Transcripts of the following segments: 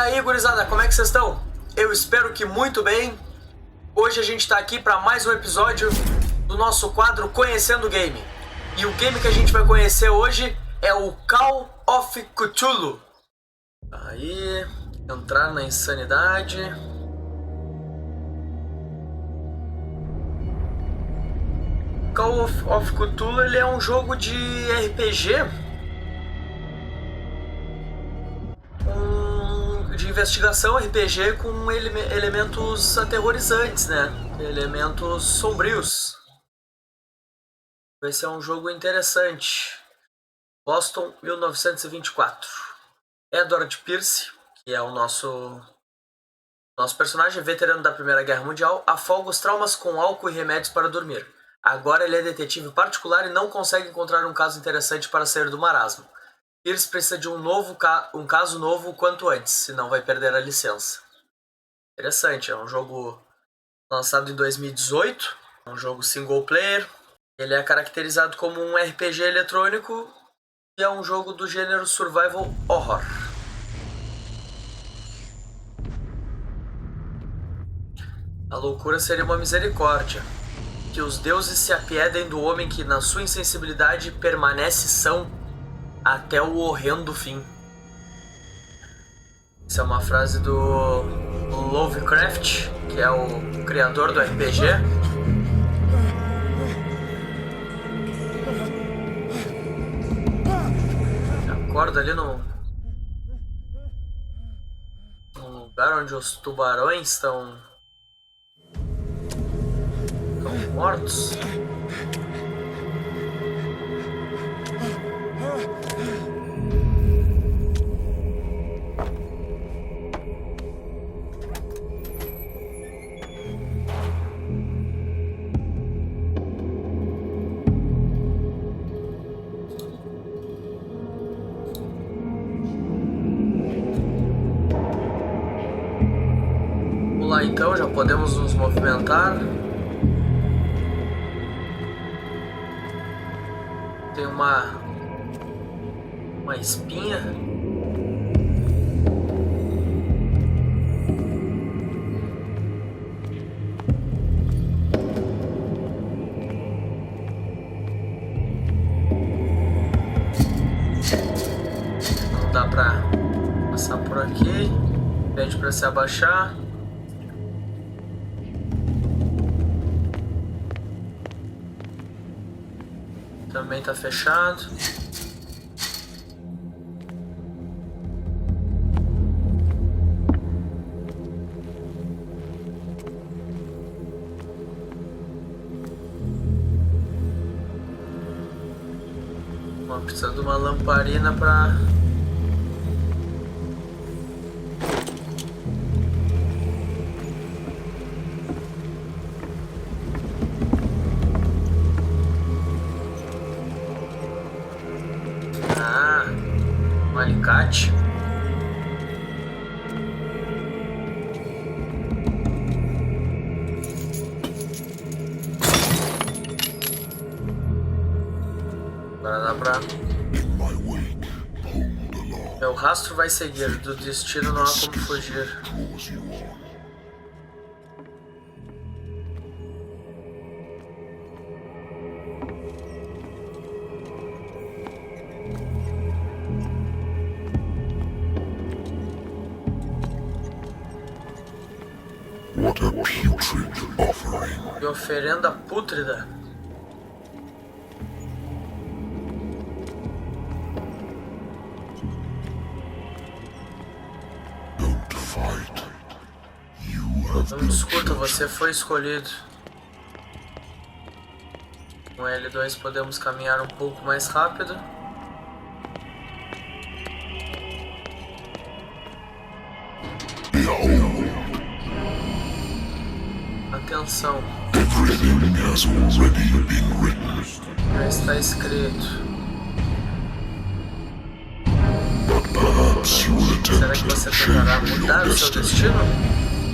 aí, gurizada, como é que vocês estão? Eu espero que muito bem. Hoje a gente tá aqui para mais um episódio do nosso quadro Conhecendo o Game. E o game que a gente vai conhecer hoje é o Call of Cthulhu. Aí, entrar na insanidade. Call of Cthulhu, ele é um jogo de RPG de investigação, RPG com elementos aterrorizantes, né? Elementos sombrios. Vai ser um jogo interessante. Boston, 1924. Edward Pierce, que é o nosso personagem veterano da Primeira Guerra Mundial, afoga os traumas com álcool e remédios para dormir. Agora ele é detetive particular e não consegue encontrar um caso interessante para sair do marasmo. Pierce precisa de um caso novo o quanto antes, senão vai perder a licença. Interessante, é um jogo lançado em 2018, é um jogo single player. Ele é caracterizado como um RPG eletrônico e é um jogo do gênero survival horror. A loucura seria uma misericórdia. Que os deuses se apiedem do homem que, na sua insensibilidade, permanece são até o horrendo fim. Essa é uma frase do Lovecraft, que é o criador do RPG. Acorda ali no lugar onde os tubarões estão mortos. Vamos lá então, já podemos nos movimentar. Tem uma espinha. Não dá pra passar por aqui. Pede pra se abaixar. Também tá fechado. Precisa de uma lamparina pra... um alicate. Agora dá pra... Meu rastro vai seguir, do destino não há como fugir. What a putrid offering. Que oferenda pútrida. Don't fight. You have Não been discuta, chosen. você foi escolhido. Com L2 podemos caminhar um pouco mais rápido. Behold, Atenção, everything has already been written. já está escrito. But perhaps you will Será attempt que to você tentará change mudar your o seu destiny. destino?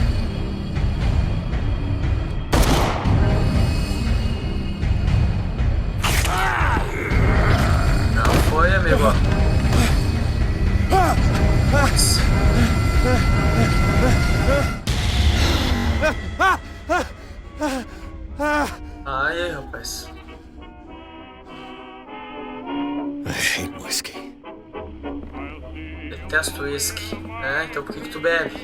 Não foi, amigo. Putz. whisky. Então por que tu bebe?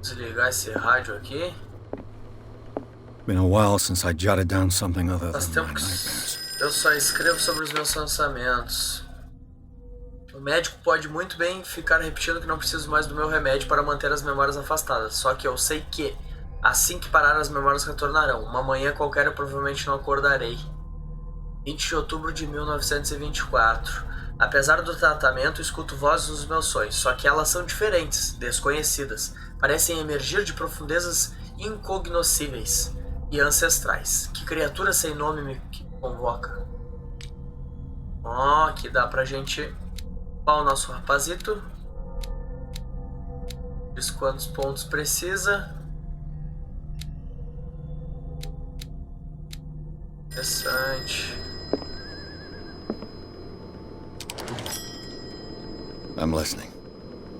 Desligar esse rádio aqui. Been a while since I jotted down something other Faz than my tempo que nightmares. eu só escrevo sobre os meus pensamentos. O médico pode muito bem ficar repetindo que não preciso mais do meu remédio para manter as memórias afastadas. Só que eu sei que, assim que parar, as memórias retornarão. Uma manhã qualquer eu provavelmente não acordarei. 20 de outubro de 1924. Apesar do tratamento, escuto vozes nos meus sonhos. Só que elas são diferentes, desconhecidas. Parecem emergir de profundezas incognoscíveis e ancestrais. Que criatura sem nome me convoca? Aqui dá pra gente upar o nosso rapazito. Diz quantos pontos precisa. Interessante. I'm listening.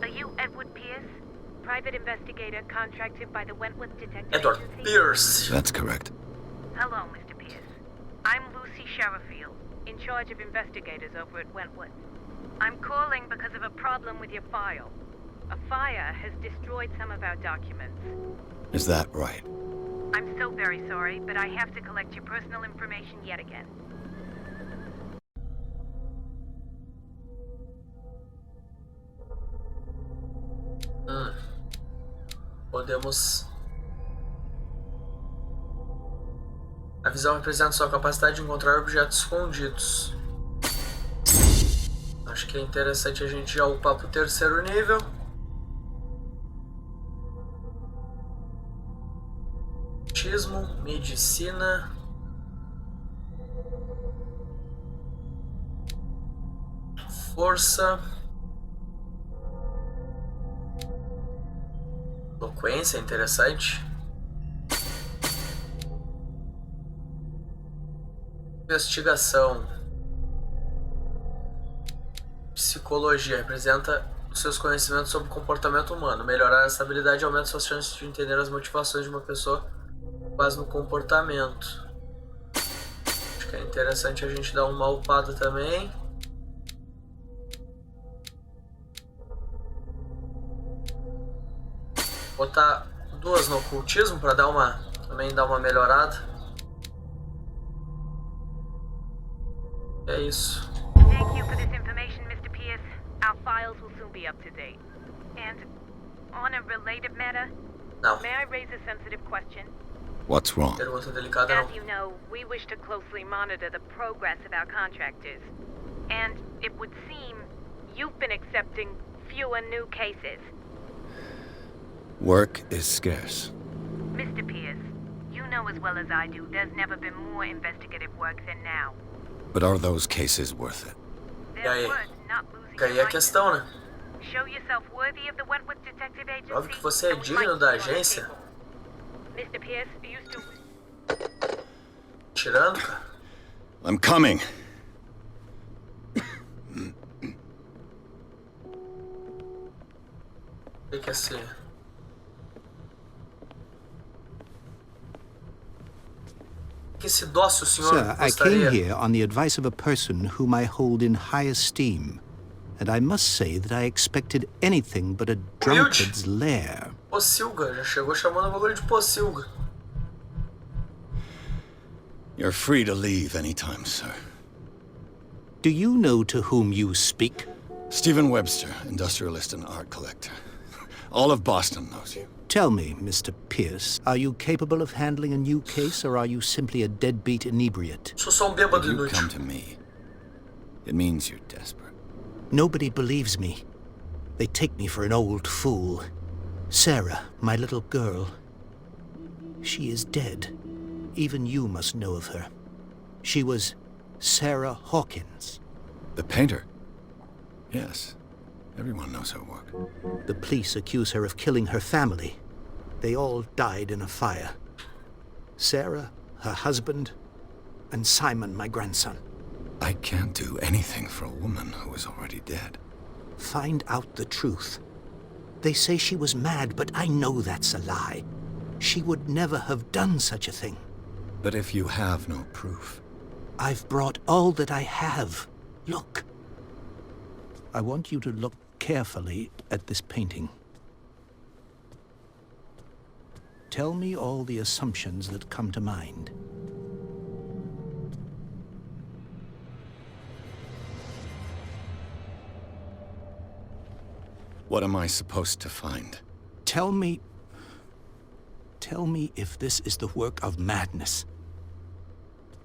Are you Edward Pierce, private investigator contracted by the Wentworth Detective Edward Agency? Pierce. That's correct. Hello, Mr. Pierce. I'm Lucy Sherrifield, in charge of investigators over at Wentworth. I'm calling because of a problem with your file. A fire has destroyed some of our documents. Is that right? I'm so very sorry, but I have to collect your personal information yet again. Podemos... A visão representa sua capacidade de encontrar objetos escondidos. Acho que é interessante a gente já upar para o terceiro nível. Autismo, medicina. Força. Eloquência, interessante. Investigação. Psicologia representa os seus conhecimentos sobre o comportamento humano. Melhorar essa habilidade aumenta suas chances de entender as motivações de uma pessoa com base no comportamento. Acho que é interessante a gente dar uma upada também. Botar duas no ocultismo para também dar uma melhorada. É isso. Thank you for this information, Mr. Pierce. Our files will soon be up to date. And on a related matter, Não. may I raise a sensitive question? What's wrong? Pergunta delicada não. As you know, we wish to closely monitor the progress of our contractors. And it would seem you've been accepting fewer new cases. Work is scarce. Mr. Pierce, you know as well as I do there's never been more investigative work than now. But are those cases worth it? They're worth not losing Fica aí your a questão, né? license. Show yourself worthy of the Wentworth Detective Agency. Óbvio que você é and we digno might da be on the agência. table. Mr. Pierce, you still... Tirando, cara. I'm coming. O que é assim? Que esse dócil senhor Sir, I gostaria? came here on the advice of a person whom I hold in high esteem, and I must say that I expected anything but a drunkard's lair. Pocilga, já chegou chamando o bagulho de pocilga. You're free to leave anytime, sir. Do you know to whom you speak? Stephen Webster, industrialist and art collector. All of Boston knows you. Tell me, Mr. Pierce, are you capable of handling a new case, or are you simply a deadbeat inebriate? Sou só bêbado If you come inútil. to me, it means you're desperate. Nobody believes me. They take me for an old fool. Sarah, my little girl, she is dead. Even you must know of her. She was Sarah Hawkins. The painter? Yes. Everyone knows her work. The police accuse her of killing her family. They all died in a fire. Sarah, her husband, and Simon, my grandson. I can't do anything for a woman who is already dead. Find out the truth. They say she was mad, but I know that's a lie. She would never have done such a thing. But if you have no proof, I've brought all that I have. Look. I want you to look carefully at this painting. Tell me all the assumptions that come to mind. What am I supposed to find? Tell me if this is the work of madness.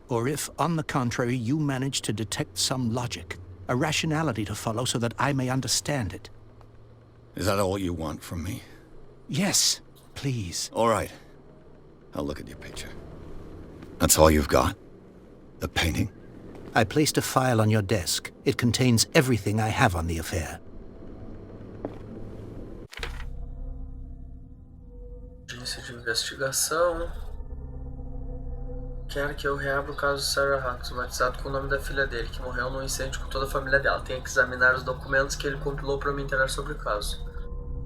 Or if, on the contrary, you manage to detect some logic, a rationality to follow so that I may understand it. Is that all you want from me? Yes, please. All right. I'll look at your picture. That's all you've got? The painting? I placed a file on your desk. It contains everything I have on the affair. Agência de investigação. Quer que eu reabra o caso de Sarah Hawkins, batizado com o nome da filha dele, que morreu num incêndio com toda a família dela. Tenho que examinar os documentos que ele compilou para me inteirar sobre o caso.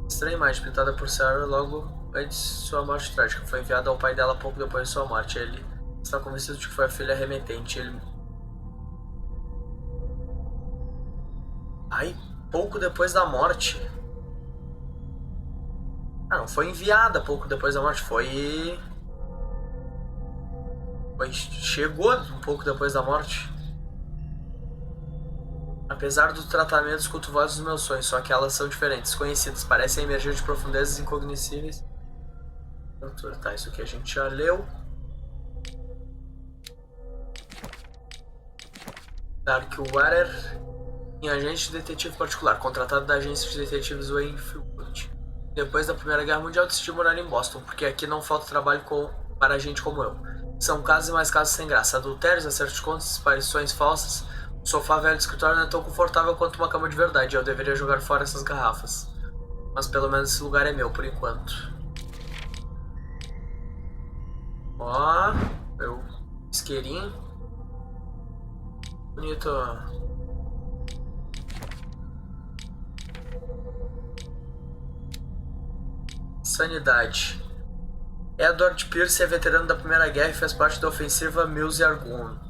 Estranha imagem pintada por Sarah logo antes de sua morte trágica. Foi enviada ao pai dela pouco depois de sua morte. Ele está convencido de que foi a filha remetente. Ai, pouco depois da morte. Ah, não foi enviada pouco depois da morte. Chegou um pouco depois da morte. Apesar do tratamento, escuto vozes dos meus sonhos, só que elas são diferentes, conhecidas, parecem emergir de profundezas incognoscíveis. Tá, isso aqui a gente já leu. Darkwater, agente de detetive particular, contratado da agência de detetives Wainfield. Depois da Primeira Guerra Mundial, decidi morar em Boston, porque aqui não falta trabalho para gente como eu. São casos e mais casos sem graça, adultérios, acertos de contas, aparições falsas. O sofá velho do escritório não é tão confortável quanto uma cama de verdade. Eu deveria jogar fora essas garrafas. Mas pelo menos esse lugar é meu por enquanto. Ó, meu isqueirinho. Bonito. Cyanide. Edward Pierce é veterano da Primeira Guerra e fez parte da ofensiva Mills e Argonne.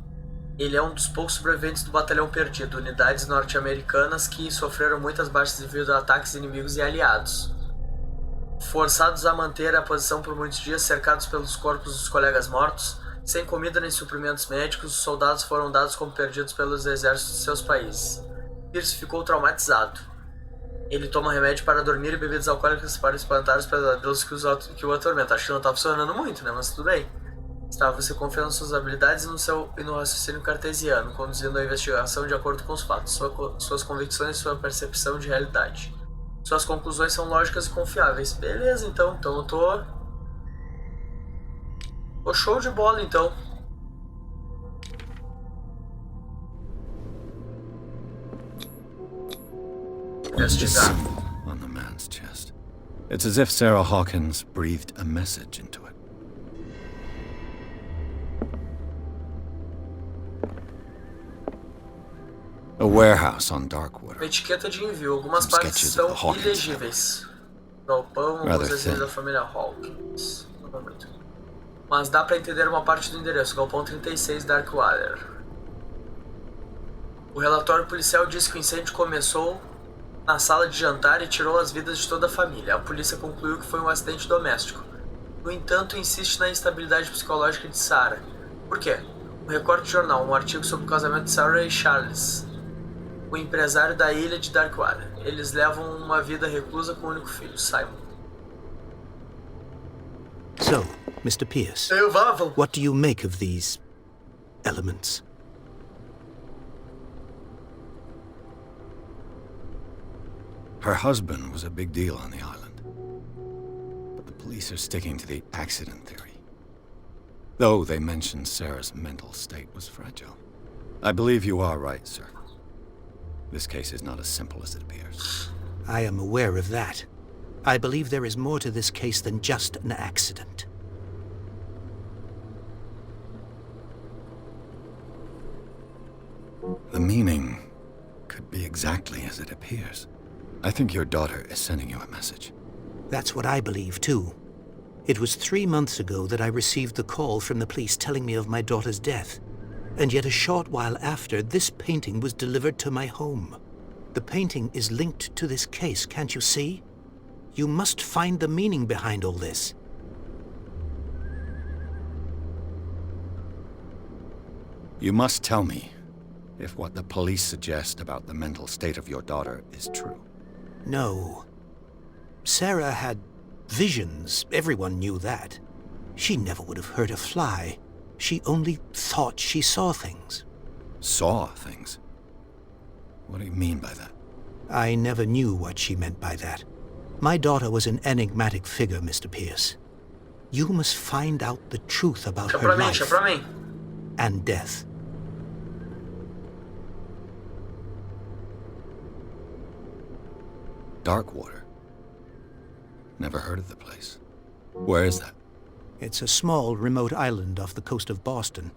Ele é um dos poucos sobreviventes do Batalhão Perdido, unidades norte-americanas que sofreram muitas baixas devido a ataques inimigos e aliados. Forçados a manter a posição por muitos dias, cercados pelos corpos dos colegas mortos, sem comida nem suprimentos médicos, os soldados foram dados como perdidos pelos exércitos de seus países. Pierce ficou traumatizado. Ele toma remédio para dormir e bebidas alcoólicas para espantar os pesadelos que o atormentam. Acho que não está funcionando muito, né? Mas tudo bem. Estava se confiando em suas habilidades e no raciocínio cartesiano, conduzindo a investigação de acordo com os fatos, suas convicções e sua percepção de realidade. Suas conclusões são lógicas e confiáveis. Beleza, então. Então eu tô show de bola, então. Investigar. On the man's chest. It's as if Sarah Hawkins breathed a message into it. A warehouse on Darkwater. Uma etiqueta de envio. Algumas partes estão ilegíveis. Galpão, alguns desenhos da família Hawkins. Não muito. Mas dá pra entender uma parte do endereço. Galpão 36, Darkwater. O relatório policial diz que o incêndio começou na sala de jantar e tirou as vidas de toda a família. A polícia concluiu que foi um acidente doméstico. No entanto, insiste na instabilidade psicológica de Sarah. Por quê? Um recorte de jornal, um artigo sobre o casamento de Sarah e Charles, o empresário da ilha de Darkwater. Eles levam uma vida reclusa com o único filho, Simon. So, Mr. Pierce, what do you make of these elements? Her husband was a big deal on the island. But the police are sticking to the accident theory. Though they mentioned Sarah's mental state was fragile. I believe you are right, sir. This case is not as simple as it appears. I am aware of that. I believe there is more to this case than just an accident. The meaning could be exactly as it appears. I think your daughter is sending you a message. That's what I believe, too. It was 3 months ago that I received the call from the police telling me of my daughter's death. And yet a short while after, this painting was delivered to my home. The painting is linked to this case, can't you see? You must find the meaning behind all this. You must tell me if what the police suggest about the mental state of your daughter is true. No. Sarah had visions. Everyone knew that. She never would have hurt a fly. She only thought she saw things. Saw things? What do you mean by that? I never knew what she meant by that. My daughter was an enigmatic figure, Mr. Pierce. You must find out the truth about her life and death. Darkwater? Never heard of the place. Where is that? It's a small, remote island off the coast of Boston.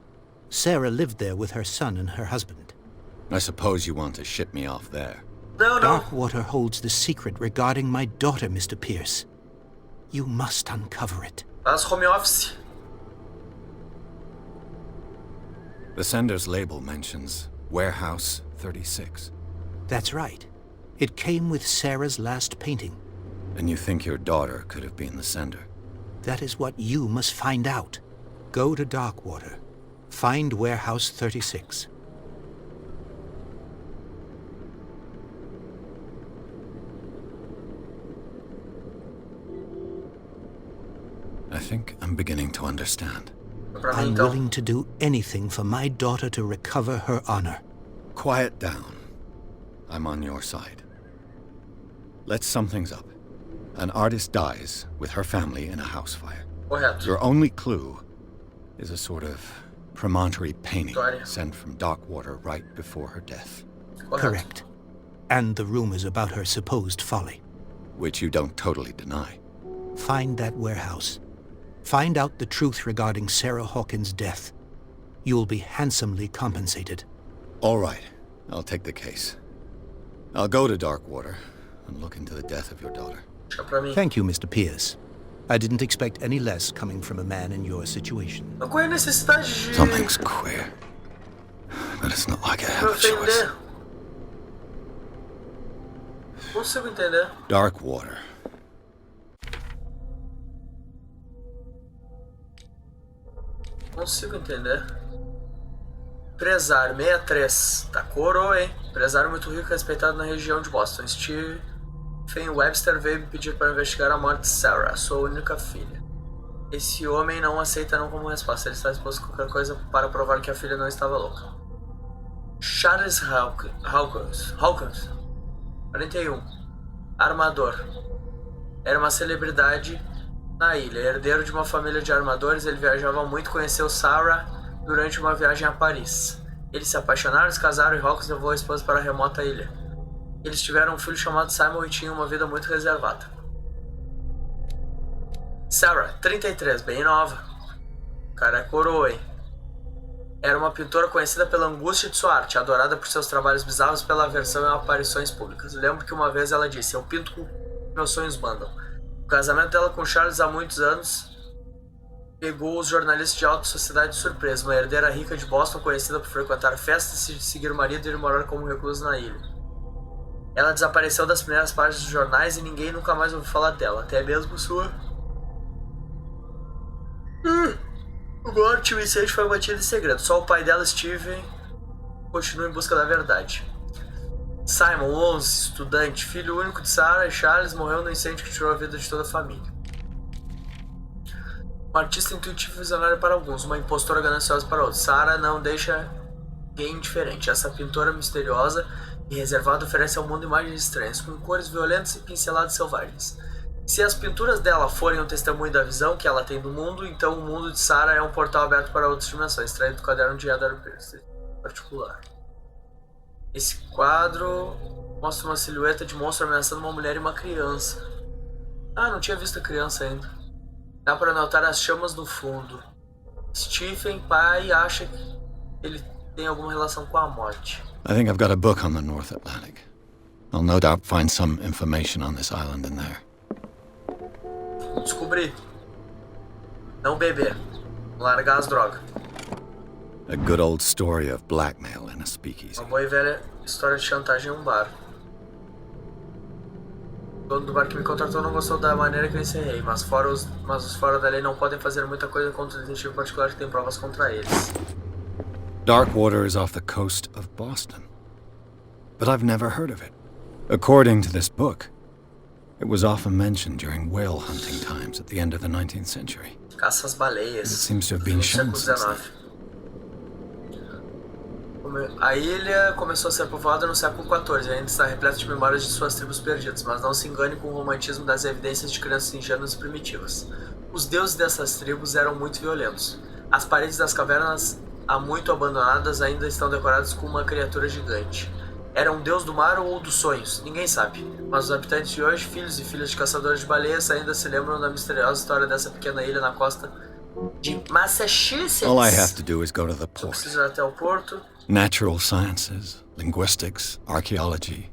Sarah lived there with her son and her husband. I suppose you want to ship me off there. No. Darkwater holds the secret regarding my daughter, Mr. Pierce. You must uncover it. Faz home office. The sender's label mentions Warehouse 36. That's right. It came with Sarah's last painting. And you think your daughter could have been the sender? That is what you must find out. Go to Darkwater. Find Warehouse 36. I think I'm beginning to understand. I'm willing to do anything for my daughter to recover her honor. Quiet down. I'm on your side. Let's sum things up. An artist dies with her family in a house fire. Correto. Your only clue is a sort of promontory painting sent from Darkwater right before her death. Correto. Correct. And the rumors about her supposed folly. Which you don't totally deny. Find that warehouse. Find out the truth regarding Sarah Hawkins' death. You'll be handsomely compensated. All right. I'll take the case. I'll go to Darkwater and look into the death of your daughter. Thank you, Mr. Pierce. I didn't expect any less coming from a man in your situation. Qual é a necessidade de Something's queer. But it's not like I have a choice. ofender? Não consigo entender. Darkwater. Não consigo entender. Empresário 63. Tá coroa, hein? Empresário muito rico e respeitado na região de Boston. Stephen Webster veio me pedir para investigar a morte de Sarah, sua única filha. Esse homem não aceita não como resposta. Ele está disposto a qualquer coisa para provar que a filha não estava louca. Charles Hawkins. 41. Armador. Era uma celebridade na ilha. Herdeiro de uma família de armadores, ele viajava muito e conheceu Sarah durante uma viagem a Paris. Eles se apaixonaram, se casaram e Hawkins levou a esposa para a remota ilha. Eles tiveram um filho chamado Simon e tinham uma vida muito reservada. Sarah, 33, bem nova. O cara é coroa, hein? Era uma pintora conhecida pela angústia de sua arte, adorada por seus trabalhos bizarros e pela aversão em aparições públicas. Lembro que uma vez ela disse: eu pinto com meus sonhos mandam. O casamento dela com Charles há muitos anos pegou os jornalistas de alta sociedade de surpresa. Uma herdeira rica de Boston, conhecida por frequentar festas e seguir o marido e ir morar como recluso na ilha. Ela desapareceu das primeiras páginas dos jornais e ninguém nunca mais ouviu falar dela, até mesmo sua... O morte e o incêndio foi mantido em segredo. Só o pai dela, Steven, continua em busca da verdade. Simon, 11, estudante, filho único de Sarah e Charles, morreu no incêndio que tirou a vida de toda a família. Um artista intuitivo e visionário para alguns, uma impostora gananciosa para outros. Sarah não deixa ninguém indiferente. Essa pintora misteriosa e reservada oferece ao mundo imagens estranhas, com cores violentas e pinceladas selvagens. Se as pinturas dela forem um testemunho da visão que ela tem do mundo, então o mundo de Sarah é um portal aberto para outras dimensões, extraído do caderno de Howard Phillips particular. Esse quadro mostra uma silhueta de monstro ameaçando uma mulher e uma criança. Ah, não tinha visto a criança ainda. Dá para notar as chamas no fundo. Stephen, pai, acha que ele tem alguma relação com a morte. I think I've got a book on the North Atlantic. I'll no doubt find some information on this island in there. Descobri. Não beber. Largar as drogas. A good old story of blackmail in a speakeasy. Uma boa e velha história de chantagem em um bar. O dono do bar que me contratou não gostou da maneira que eu encerrei, mas os fora da lei não podem fazer muita coisa contra o detetive particular que tem provas contra eles. Darkwater is off the coast of Boston. But I've never heard of it. According to this book, it was often mentioned during whale hunting times at the end of the 19th century. Caça às baleias. It seems to have been no shown século since then. XIX. A ilha começou a ser povoada no século XIV e ainda está repleta de memórias de suas tribos perdidas, mas não se engane com o romantismo das evidências de crianças ingênuas e primitivas. Os deuses dessas tribos eram muito violentos. As paredes das cavernas, há muito abandonadas, ainda estão decoradas com uma criatura gigante. Era um deus do mar ou dos sonhos? Ninguém sabe. Mas os habitantes de hoje, filhos e filhas de caçadores de baleias, ainda se lembram da misteriosa história dessa pequena ilha na costa de Massachusetts. All I have to do is go to the Só port. preciso ir até o porto. Natural sciences, linguistics, archaeology.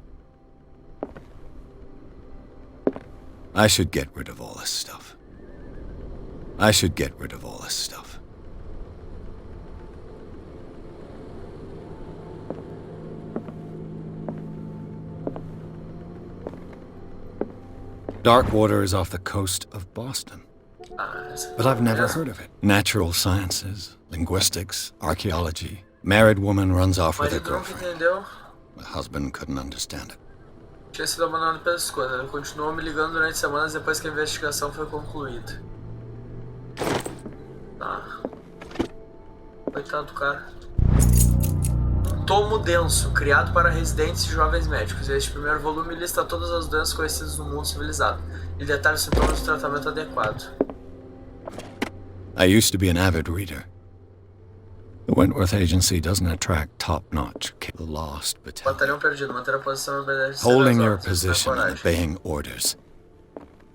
I should get rid of all this stuff. I should get rid of all this stuff. Darkwater is off the coast of Boston. But I've never heard of it. Natural sciences, linguistics, archaeology. Married woman runs off with her Marido nunca girlfriend. entendeu. The husband couldn't understand it. Tinha sido abandonado pela esposa. Ele continuou me ligando durante semanas depois que a investigação foi concluída. Tá. Coitado do cara. Um tomo denso, criado para residentes e jovens médicos. Este primeiro volume lista todas as doenças conhecidas no mundo civilizado e detalha os sintomas do tratamento adequado. I used to be an avid reader. The Wentworth Agency doesn't attract top-notch the lost battalion. Batalhão perdido, manter a posição e obedecer Holding às your ordens, isso é position and coragem. obeying orders.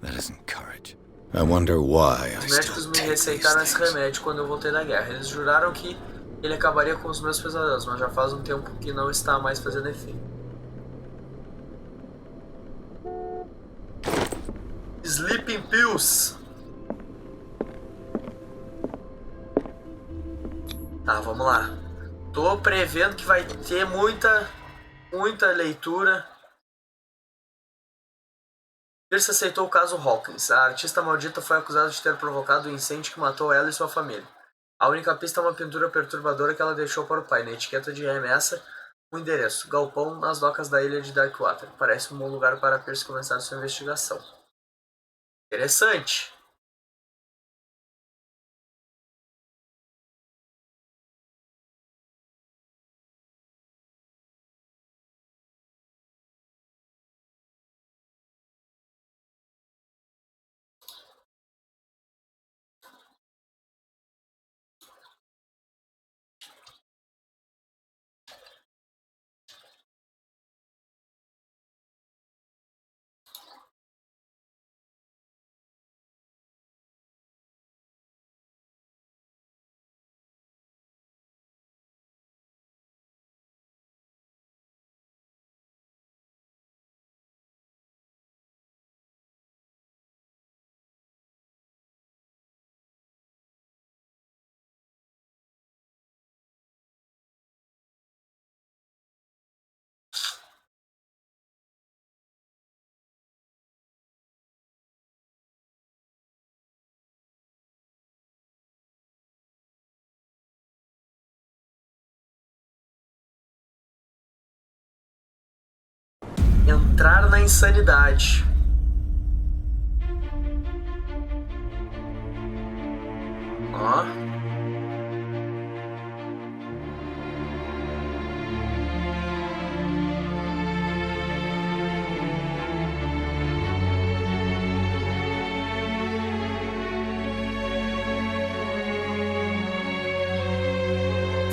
That isn't courage. I wonder why I Os médicos still me take these receitaram esse things. remédio quando eu voltei da guerra. Eles juraram que ele acabaria com os meus pesadelos, mas já faz um tempo que não está mais fazendo efeito. Sleeping Pills. Tá, vamos lá. Tô prevendo que vai ter muita leitura. Pierce aceitou o caso Hawkins. A artista maldita foi acusada de ter provocado o incêndio que matou ela e sua família. A única pista é uma pintura perturbadora que ela deixou para o pai. Na etiqueta de remessa, o endereço: galpão nas docas da ilha de Darkwater. Parece um bom lugar para Pierce começar sua investigação. Interessante. Entrar na insanidade. Ó.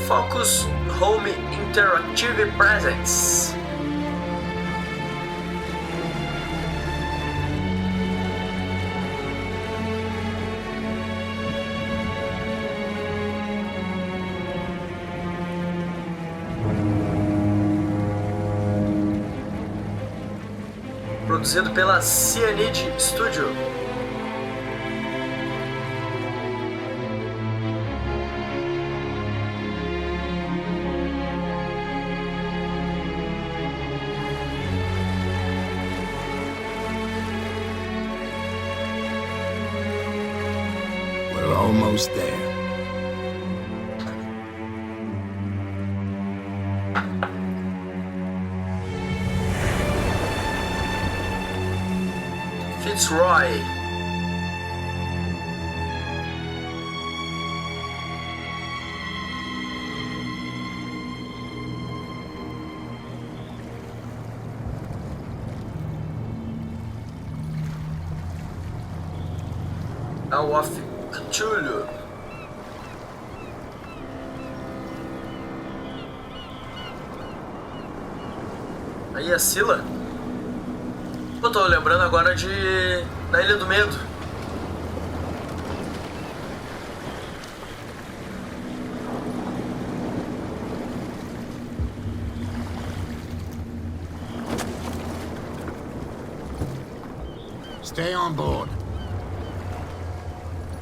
Focus Home Interactive Presence. Produzido pela Cyanide Studio. almost there. Fitzroy. Call of Cthulhu. Aí a Scylla. Eu tô lembrando agora da Ilha do Medo. Stay on board.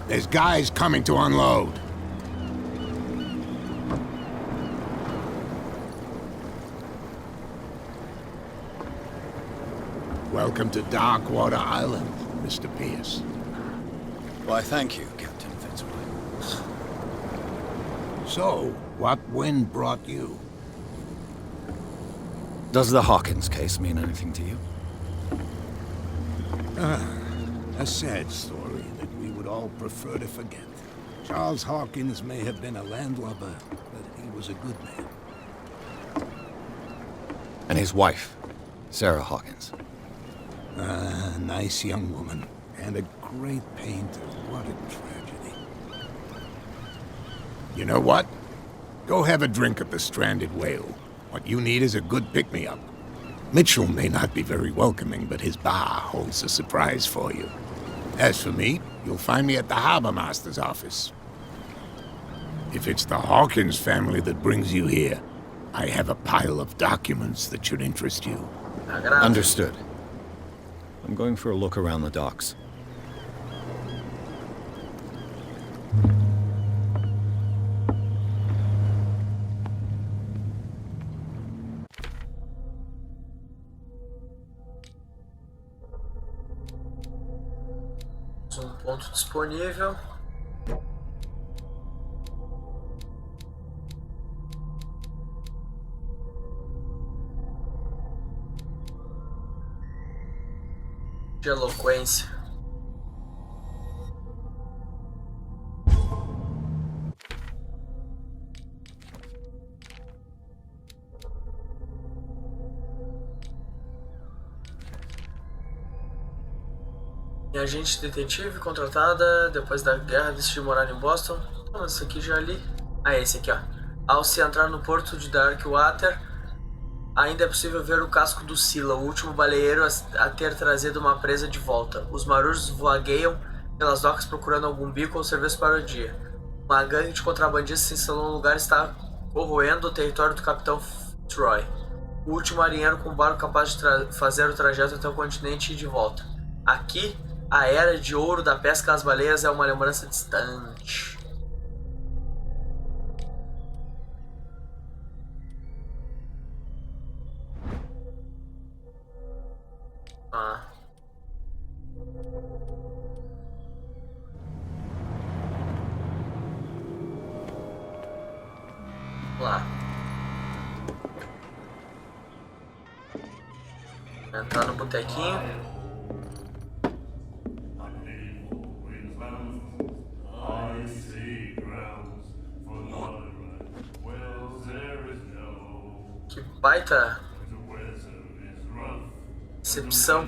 There's guys coming to unload. Welcome to Darkwater Island, Mr. Pierce. Why, thank you, Captain Fitzroy. So, what wind brought you? Does the Hawkins case mean anything to you? A sad story that we would all prefer to forget. Charles Hawkins may have been a landlubber, but he was a good man. And his wife, Sarah Hawkins. A nice young woman, and a great painter. What a tragedy. You know what? Go have a drink at the Stranded Whale. What you need is a good pick-me-up. Mitchell may not be very welcoming, but his bar holds a surprise for you. As for me, you'll find me at the Harbor Master's office. If it's the Hawkins family that brings you here, I have a pile of documents that should interest you. Understood. I'm going for a look around the docks. Ponto disponível. De eloquência. Minha agente detetive contratada depois da guerra decidiu morar em Boston. Então, esse aqui já li. Ah, esse aqui, ó. Ao se entrar no porto de Darkwater, ainda é possível ver o casco do Scylla, o último baleeiro a ter trazido uma presa de volta. Os marujos vagueiam pelas docas procurando algum bico ou serviço para o dia. Uma gangue de contrabandistas se instalou no lugar e está corroendo o território do capitão Troy, o último marinheiro com barco capaz de fazer o trajeto até o continente e de volta. Aqui, a era de ouro da pesca às baleias é uma lembrança distante. Ah. Lá. Entrar no botequinho. Que baita recepção.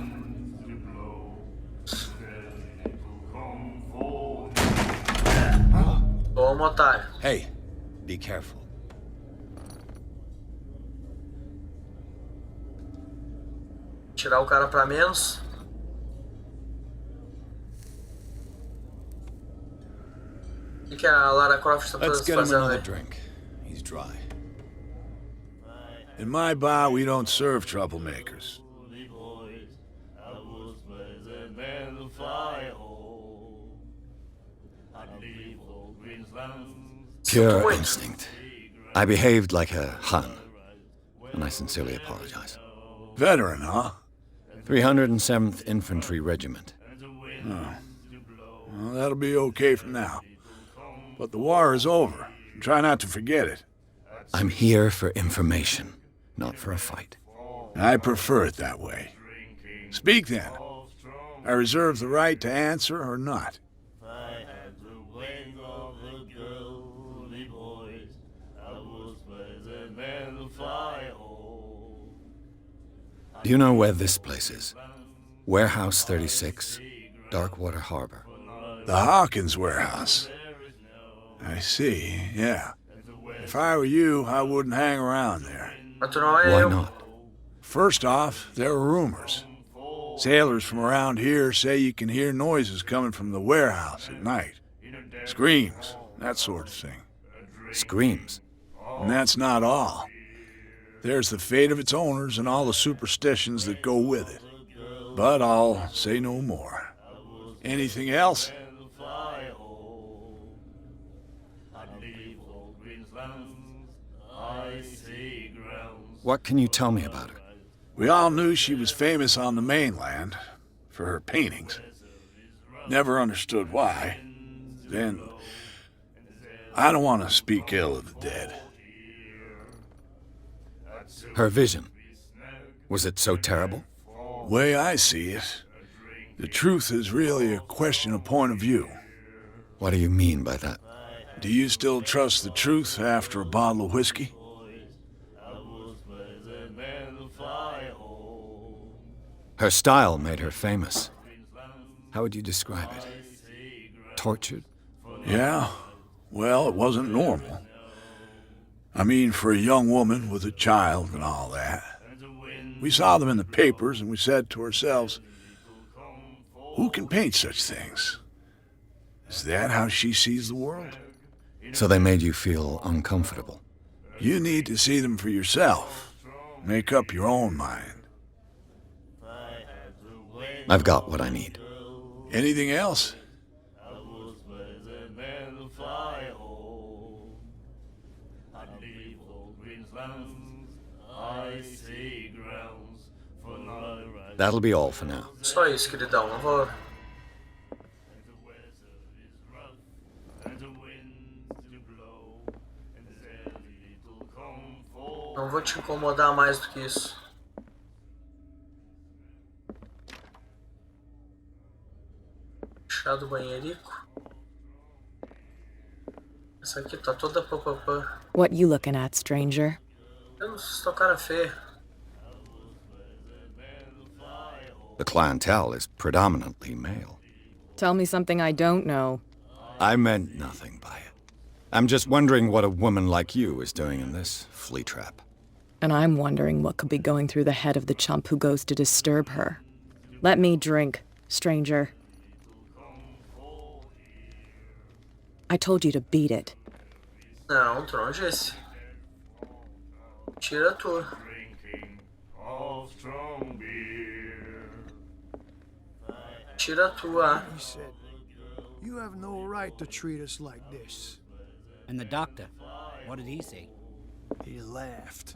Toma, otário. Hey, be careful. Tirar o cara pra menos. O que a Lara Croft tá Let's get him fazendo another aí? drink. He's dry. In my bar, we don't serve troublemakers. Pure instinct. I behaved like a Hun, and I sincerely apologize. Veteran, huh? 307th Infantry Regiment. Well, that'll be okay for now. But the war is over. Try not to forget it. I'm here for information, not for a fight. I prefer it that way. Speak then. I reserve the right to answer or not. Do you know where this place is? Warehouse 36, Darkwater Harbor. The Hawkins warehouse. I see, yeah. If I were you, I wouldn't hang around there. Mas tu não é Why eu. not? First off, there are rumors. Sailors from around here say you can hear noises coming from the warehouse at night. Screams, that sort of thing. Screams. And that's not all. There's the fate of its owners and all the superstitions that go with it. But I'll say no more. Anything else? What can you tell me about her? We all knew she was famous on the mainland for her paintings. Never understood why. Then, I don't want to speak ill of the dead. Her vision. Was it so terrible? Way I see it, the truth is really a question of point of view. What do you mean by that? Do you still trust the truth after a bottle of whiskey? Her style made her famous. How would you describe it? Tortured? Yeah, well, it wasn't normal. I mean, for a young woman with a child and all that. We saw them in the papers and we said to ourselves, who can paint such things? Is that how she sees the world? So they made you feel uncomfortable. You need to see them for yourself. Make up your own mind. I've got what I need. Anything else? That'll be all for now. Só isso, queridão. Não vou. Não vou te incomodar mais do que isso. Chá do banheirico. Essa aqui tá toda papapá. What you looking at, stranger? Eu não sou cara feia. The clientele is predominantly male. Tell me something I don't know. I meant nothing by it. I'm just wondering what a woman like you is doing in this flea trap. And I'm wondering what could be going through the head of the chump who goes to disturb her. Let me drink, stranger. I told you to beat it. Não, tu não disse. Tira tu. Tira tua. He said, "You have no right to treat us like this." And the doctor, what did he say? He laughed.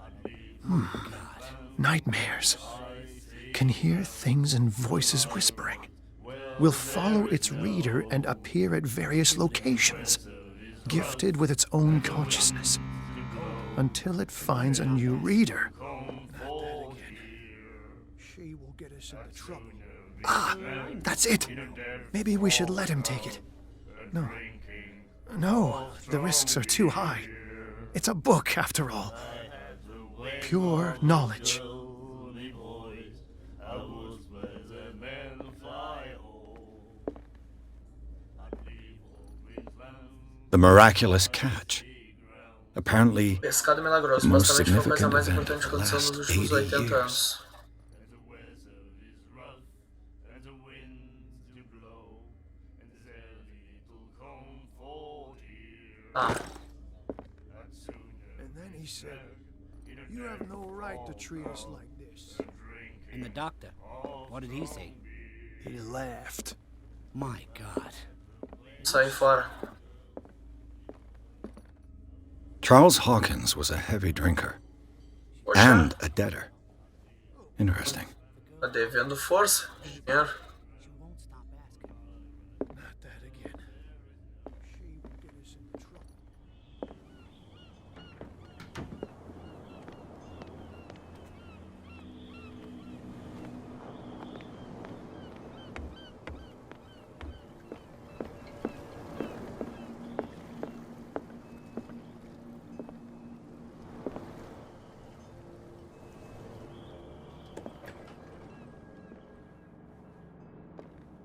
God. Nightmares. Can hear things and voices whispering. Will follow its reader and appear at various locations, gifted with its own consciousness, until it finds a new reader. Not that again. She will get us into trouble. Ah, that's it. Maybe we should let him take it. No, the risks are too high. It's a book, after all. Pure knowledge. The miraculous catch. Apparently, Pescado milagroso. the most Basicamente foi a coisa significant mais event importante of que the aconteceu nos last últimos 80 80 years. anos. Ah, And then he said, "You have no right to treat us like this." And the doctor, what did he say? He laughed. My God. sai fora. Charles Hawkins was a heavy drinker Poxa, and a debtor. Interesting. tá devendo força de dinheiro. Not that again. She will get us in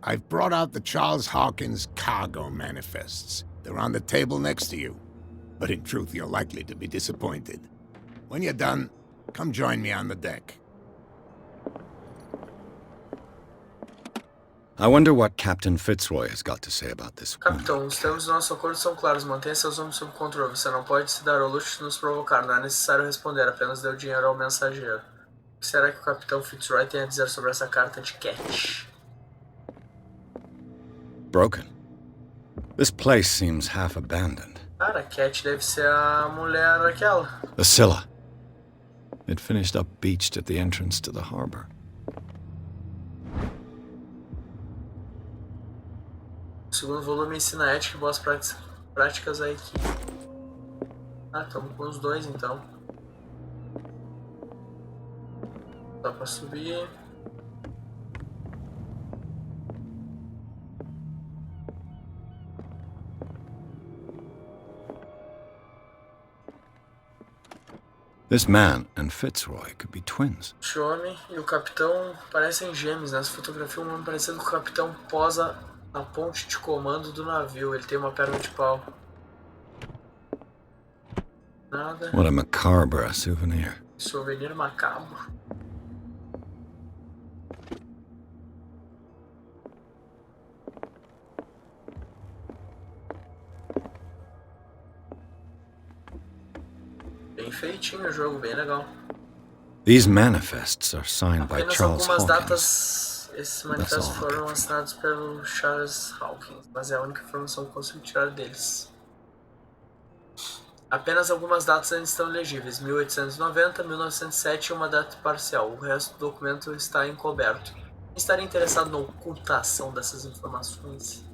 I've brought out the Charles Hawkins cargo manifests. They're on the table next to you. But in truth, you're likely to be disappointed. When you're done, come join me on the deck. I wonder what Captain Fitzroy has got to say about this. Capitão, os termos do nosso acordo são claros. Mantenha seus homens sob controle. Você não pode se dar ao luxo de nos provocar. Não é necessário responder. Apenas dê o dinheiro ao mensageiro. O que será que o Capitão Fitzroy tem a dizer sobre essa carta de Cat? Broken. This place seems half abandoned. Cara, a Cat deve ser a mulher aquela. The Scylla. It finished up beached at the entrance to the harbor. O segundo volume ensina ética e boas práticas à equipe. Ah, estamos com os dois então. Dá pra subir. This man and Fitzroy could be twins. O homem e o capitão parecem gêmeos. Nessa fotografia, um homem parecendo que o capitão posa na ponte de comando do navio. Ele tem uma perna de pau. Nada. What a macabre souvenir. Souvenir macabro. Bem feitinho o jogo, bem legal. These manifests are signed by Apenas Charles algumas Hawkins. datas, esses manifestos foram assinados pelo Charles Hawkins, mas é a única informação que consigo tirar deles. Apenas algumas datas ainda estão legíveis, 1890, 1907 e uma data parcial. O resto do documento está encoberto. Estaria interessado na ocultação dessas informações?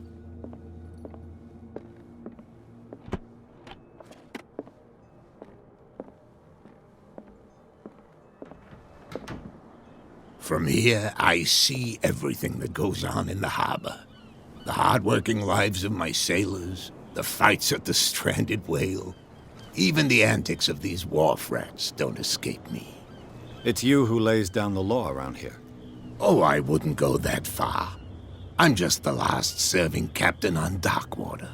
From here, I see everything that goes on in the harbor. The hard-working lives of my sailors, the fights at the stranded whale. Even the antics of these wharf rats don't escape me. It's you who lays down the law around here. Oh, I wouldn't go that far. I'm just the last serving captain on Darkwater.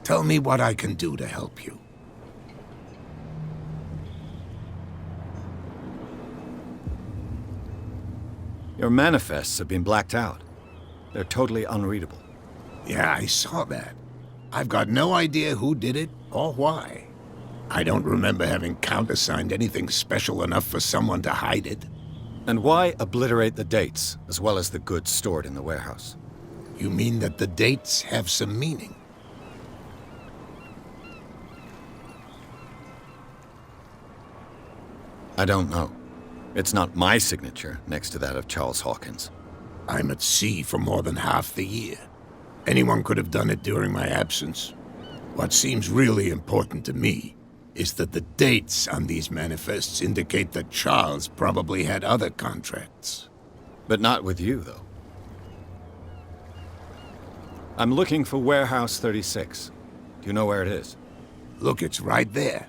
Tell me what I can do to help you. Your manifests have been blacked out. They're totally unreadable. Yeah, I saw that. I've got no idea who did it or why. I don't remember having countersigned anything special enough for someone to hide it. And why obliterate the dates, as well as the goods stored in the warehouse? You mean that the dates have some meaning? I don't know. It's not my signature next to that of Charles Hawkins. I'm at sea for more than half the year. Anyone could have done it during my absence. What seems really important to me is that the dates on these manifests indicate that Charles probably had other contracts. But not with you, though. I'm looking for Warehouse 36. Do you know where it is? Look, it's right there.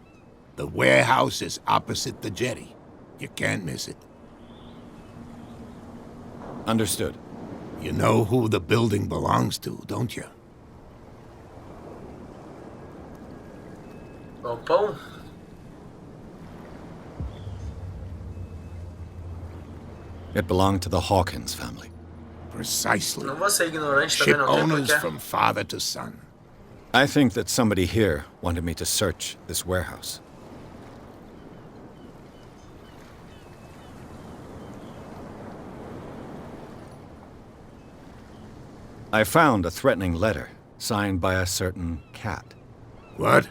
The warehouse is opposite the jetty. You can't miss it. Understood. You know who the building belongs to, don't you? Galpão? It belonged to the Hawkins family. Precisely. Não vou ser ignorante também, Ship não tem owners porquê. from father to son. I think that somebody here wanted me to search this warehouse. I found a threatening letter signed by a certain cat. What?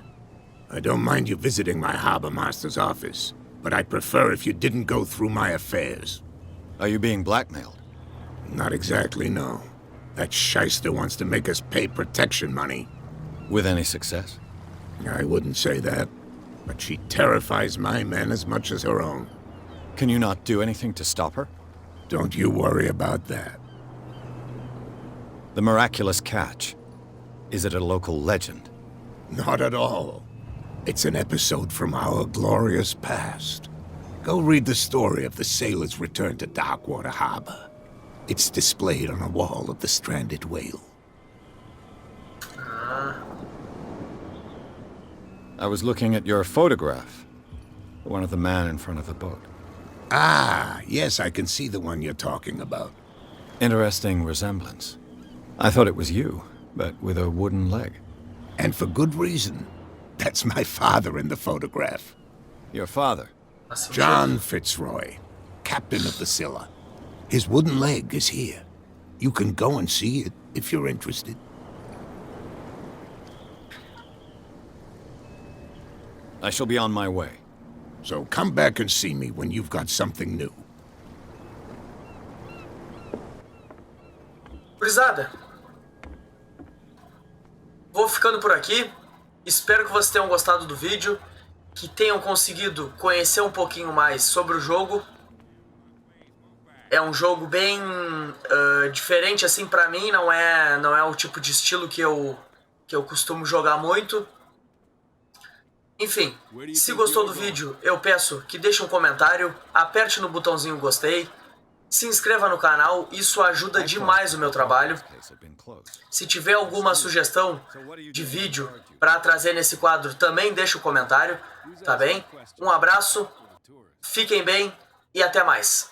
I don't mind you visiting my harbor master's office, but I'd prefer if you didn't go through my affairs. Are you being blackmailed? Not exactly, no. That shyster wants to make us pay protection money. With any success? I wouldn't say that, but she terrifies my men as much as her own. Can you not do anything to stop her? Don't you worry about that. The miraculous catch. Is it a local legend? Not at all. It's an episode from our glorious past. Go read the story of the sailor's return to Darkwater Harbor. It's displayed on a wall of the stranded whale. I was looking at your photograph. The one of the man in front of the boat. Ah, yes, I can see the one you're talking about. Interesting resemblance. I thought it was you, but with a wooden leg. And for good reason. That's my father in the photograph. Your father? John Fitzroy, captain of the Scylla. His wooden leg is here. You can go and see it if you're interested. I shall be on my way. So come back and see me when you've got something new. Gurizada, vou ficando por aqui. Espero que vocês tenham gostado do vídeo, que tenham conseguido conhecer um pouquinho mais sobre o jogo. É um jogo bem diferente assim pra mim, não é o tipo de estilo que eu costumo jogar muito. Enfim, se gostou do vídeo, eu peço que deixe um comentário, aperte no botãozinho gostei, se inscreva no canal, isso ajuda demais o meu trabalho. Se tiver alguma sugestão de vídeo para trazer nesse quadro, também deixe um comentário, tá bem? Um abraço, fiquem bem e até mais.